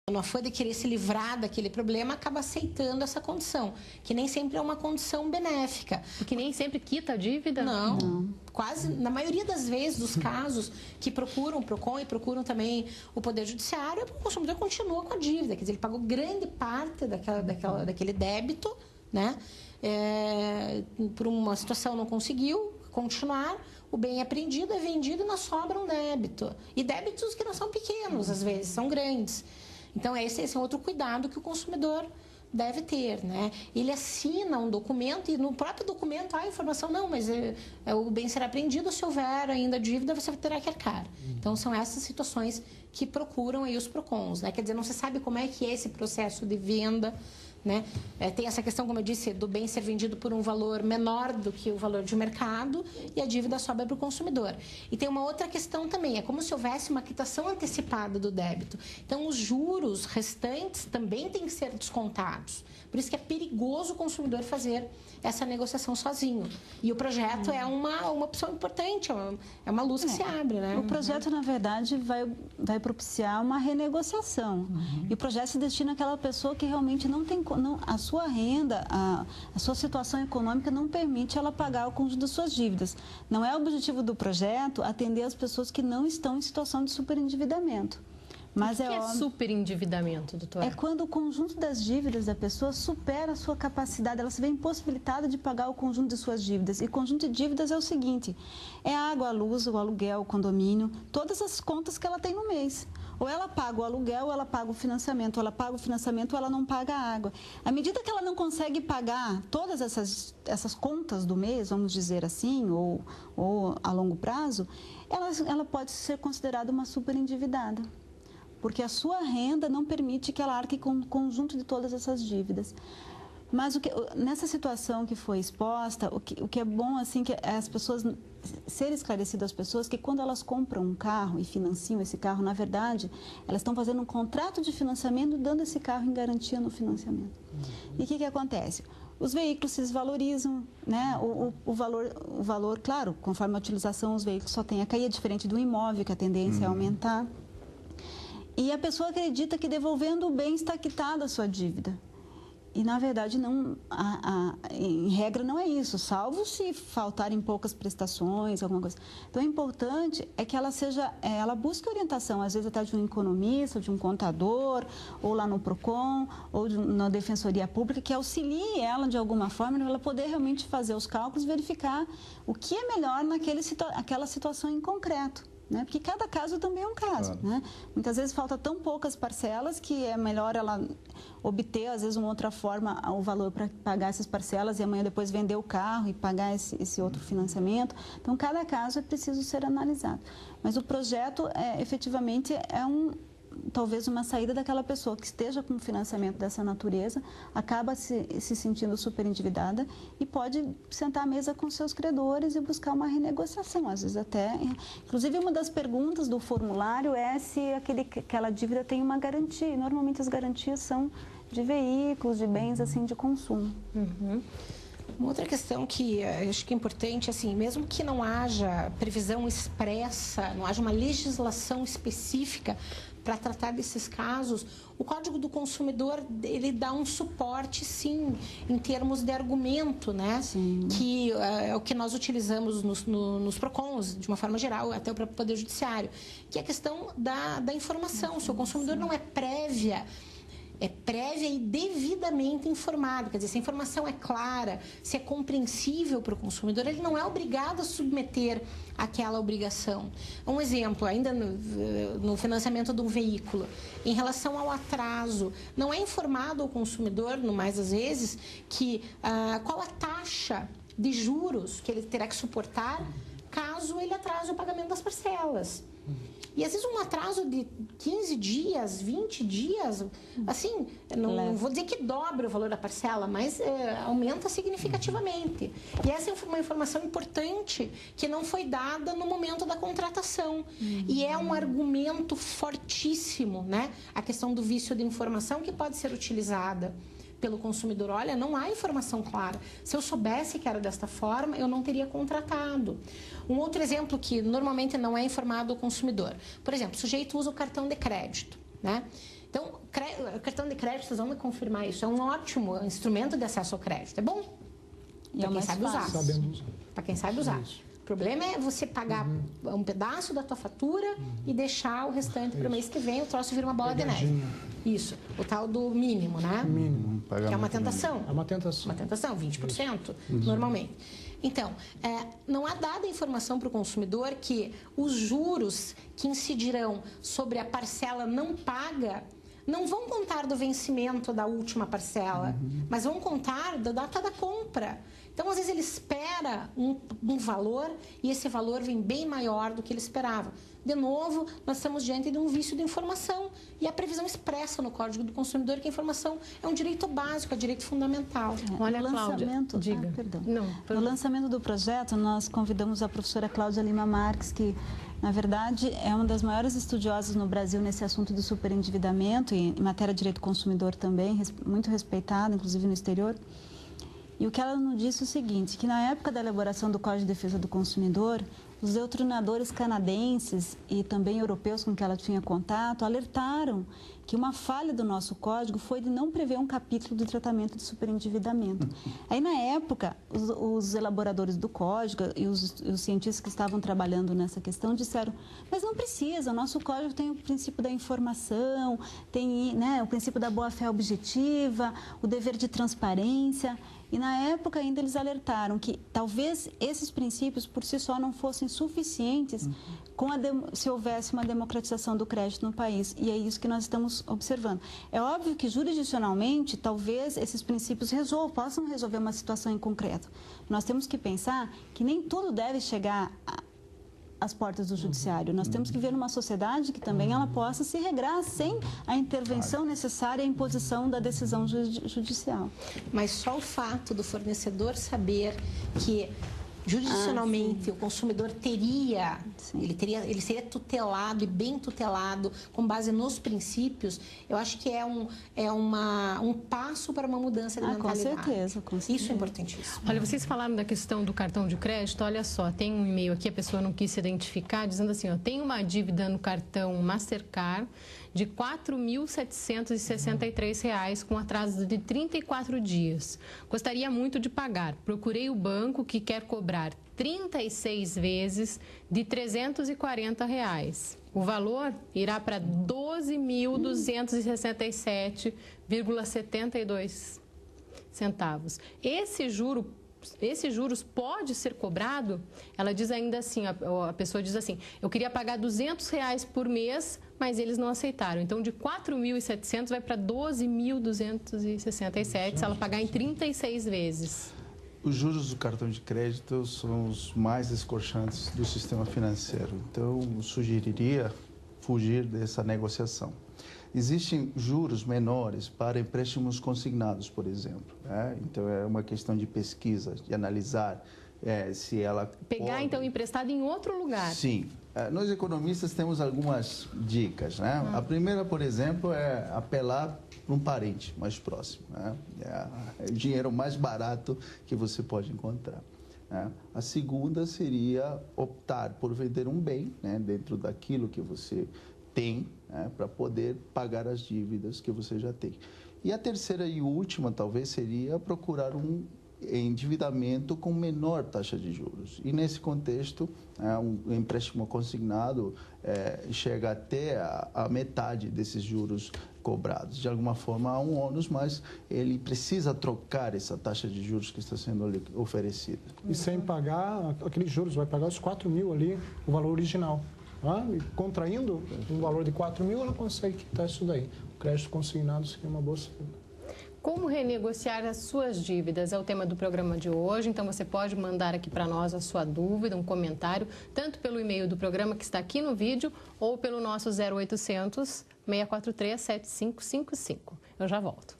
no afã de querer se livrar daquele problema, acaba aceitando essa condição, que nem sempre é uma condição benéfica. Porque nem sempre quita a dívida? Não. Quase, na maioria das vezes, dos casos que procuram o PROCON e procuram também o Poder Judiciário, o consumidor continua com a dívida, quer dizer, ele pagou grande parte daquele débito, né? Por uma situação não conseguiu continuar, o bem é apreendido, é vendido e nós sobra um débito. E débitos que não são pequenos, às vezes, são grandes. Então, esse é outro cuidado que o consumidor deve ter, né? Ele assina um documento e no próprio documento há a informação, não, mas o bem será apreendido, se houver ainda dívida, você terá que arcar. Então, são essas situações que procuram aí os PROCONs, né? Quer dizer, não se sabe como é que é esse processo de venda, né? Tem essa questão, como eu disse, do bem ser vendido por um valor menor do que o valor de mercado e a dívida sobra para o consumidor. E tem uma outra questão também, é como se houvesse uma quitação antecipada do débito. Então, os juros restantes também têm que ser descontados. Por isso que é perigoso o consumidor fazer essa negociação sozinho. E o projeto é uma opção importante, é uma luz que se abre, né? O projeto, na verdade, vai propiciar uma renegociação. E o projeto se destina àquela pessoa que realmente não tem... a sua renda, a sua situação econômica não permite ela pagar o conjunto das suas dívidas. Não é o objetivo do projeto atender as pessoas que não estão em situação de superendividamento. Mas o que é superendividamento, doutora? É quando o conjunto das dívidas da pessoa supera a sua capacidade, ela se vê impossibilitada de pagar o conjunto de suas dívidas. E conjunto de dívidas é o seguinte, é a água, a luz, o aluguel, o condomínio, todas as contas que ela tem no mês. Ou ela paga o aluguel, ou ela paga o financiamento, ou ela paga o financiamento, ou ela não paga a água. À medida que ela não consegue pagar todas essas contas do mês, vamos dizer assim, ou a longo prazo, ela pode ser considerada uma superendividada. Porque a sua renda não permite que ela arque com o conjunto de todas essas dívidas. Mas nessa situação que foi exposta, o que é bom assim que as pessoas ser esclarecido às pessoas que quando elas compram um carro e financiam esse carro, na verdade, elas estão fazendo um contrato de financiamento dando esse carro em garantia no financiamento. E o que acontece? Os veículos se desvalorizam, né? O valor, claro, conforme a utilização, os veículos só têm a cair, é diferente do imóvel, que a tendência é aumentar. E a pessoa acredita que devolvendo o bem está quitada a sua dívida. E, na verdade, não, em regra não é isso, salvo se faltarem poucas prestações, alguma coisa. Então, o importante é que ela busque orientação, às vezes até de um economista, de um contador, ou lá no PROCON, ou na Defensoria Pública, que auxilie ela de alguma forma, para ela poder realmente fazer os cálculos, verificar o que é melhor naquela situação em concreto. Né? Porque cada caso também é um caso. Claro. Né? Muitas vezes falta tão poucas parcelas que é melhor ela obter, às vezes, uma outra forma, o valor para pagar essas parcelas e amanhã depois vender o carro e pagar esse outro financiamento. Então, cada caso é preciso ser analisado. Mas o projeto, efetivamente, talvez uma saída daquela pessoa que esteja com um financiamento dessa natureza, acaba se sentindo superendividada e pode sentar à mesa com seus credores e buscar uma renegociação, às vezes até... Inclusive, uma das perguntas do formulário é se aquela dívida tem uma garantia, e normalmente as garantias são de veículos, de bens assim, de consumo. Uma outra questão que eu acho que é importante, assim, mesmo que não haja previsão expressa, não haja uma legislação específica para tratar desses casos, o Código do Consumidor, ele dá um suporte, sim, em termos de argumento, né? Sim. Que é o que nós utilizamos nos PROCONs, de uma forma geral, até o próprio Poder Judiciário, que é a questão da informação. Se o consumidor não é prévia e devidamente informado, quer dizer, se a informação é clara, se é compreensível para o consumidor, ele não é obrigado a submeter aquela obrigação. Um exemplo, ainda no financiamento de um veículo, em relação ao atraso, não é informado ao consumidor, no mais das vezes, que qual a taxa de juros que ele terá que suportar caso ele atrase o pagamento das parcelas. E às vezes um atraso de 15 dias, 20 dias, assim, não vou dizer que dobra o valor da parcela, mas aumenta significativamente. E essa é uma informação importante que não foi dada no momento da contratação. E é um argumento fortíssimo, né? A questão do vício de informação que pode ser utilizada pelo consumidor. Olha, não há informação clara. Se eu soubesse que era desta forma, eu não teria contratado. Um outro exemplo que normalmente não é informado ao consumidor. Por exemplo, o sujeito usa o cartão de crédito, né? Então, crédito cartão de crédito, vocês vão me confirmar isso, é um ótimo instrumento de acesso ao crédito. É bom para quem sabe usar. Para quem sabe usar. O problema é você pagar um pedaço da tua fatura e deixar o restante para o mês que vem, o troço vira uma bola de neve. Isso, o tal do mínimo, né? Mínimo. Que é uma tentação. É uma tentação. Uma tentação, 20%, normalmente. Então, não há dada informação para o consumidor que os juros que incidirão sobre a parcela não paga não vão contar do vencimento da última parcela, mas vão contar da data da compra. Então, às vezes, ele espera um valor e esse valor vem bem maior do que ele esperava. De novo, nós estamos diante de um vício de informação e a previsão expressa no Código do Consumidor que a informação é um direito básico, é direito fundamental. Olha, Cláudia, diga. No lançamento do projeto, nós convidamos a professora Cláudia Lima Marques, que, na verdade, é uma das maiores estudiosas no Brasil nesse assunto do superendividamento e em matéria de direito do consumidor também, muito respeitada, inclusive no exterior. E o que ela nos disse é o seguinte, que na época da elaboração do Código de Defesa do Consumidor, os doutrinadores canadenses e também europeus com que ela tinha contato alertaram que uma falha do nosso código foi de não prever um capítulo de tratamento de superendividamento. Aí, na época, os elaboradores do código e os cientistas que estavam trabalhando nessa questão disseram, mas não precisa, o nosso código tem o princípio da informação, tem, né, o princípio da boa-fé objetiva, o dever de transparência. E, na época, ainda eles alertaram que talvez esses princípios, por si só, não fossem suficientes se houvesse uma democratização do crédito no país. E é isso que nós estamos observando. É óbvio que, jurisdicionalmente, talvez esses princípios possam resolver uma situação em concreto. Nós temos que pensar que nem tudo deve chegar às portas do judiciário. Nós temos que ver uma sociedade que também ela possa se regrar sem a intervenção necessária e a imposição da decisão judicial. Mas só o fato do fornecedor saber que jurisdicionalmente o consumidor ele seria tutelado e bem tutelado com base nos princípios, eu acho que é um passo para uma mudança de mentalidade. Com certeza. Isso é importantíssimo. Olha, vocês falaram da questão do cartão de crédito, olha só, tem um e-mail aqui, a pessoa não quis se identificar, dizendo assim, ó, tem uma dívida no cartão Mastercard de R$ 4.763 com atraso de 34 dias. Gostaria muito de pagar. Procurei o banco que quer cobrar 36 vezes de R$ 340. O valor irá para 12.267,72 centavos. Esses juros pode ser cobrado? Ela diz ainda assim, a pessoa diz assim, eu queria pagar R$ 200 por mês, mas eles não aceitaram. Então, de 4.700 vai para 12.267 se ela pagar em 36 vezes. Os juros do cartão de crédito são os mais escorchantes do sistema financeiro. Então, eu sugeriria fugir dessa negociação. Existem juros menores para empréstimos consignados, por exemplo. Né? Então, é uma questão de pesquisa, de analisar se ela pegar, então, emprestado em outro lugar. Sim. Nós, economistas, temos algumas dicas. Né? A primeira, por exemplo, é apelar para um parente mais próximo. Né? É o dinheiro mais barato que você pode encontrar. Né? A segunda seria optar por vender um bem, né, dentro daquilo que você tem, né, para poder pagar as dívidas que você já tem. E a terceira e última, talvez, seria procurar um endividamento com menor taxa de juros. E, nesse contexto, um empréstimo consignado chega até a metade desses juros cobrados. De alguma forma, há um ônus, mas ele precisa trocar essa taxa de juros que está sendo oferecida. E sem pagar aqueles juros, vai pagar os 4.000 ali, o valor original. E contraindo um valor de 4.000, ela consegue quitar isso daí. O crédito consignado seria uma boa saída. Como renegociar as suas dívidas? É o tema do programa de hoje, então você pode mandar aqui para nós a sua dúvida, um comentário, tanto pelo e-mail do programa que está aqui no vídeo ou pelo nosso 0800 643 7555. Eu já volto.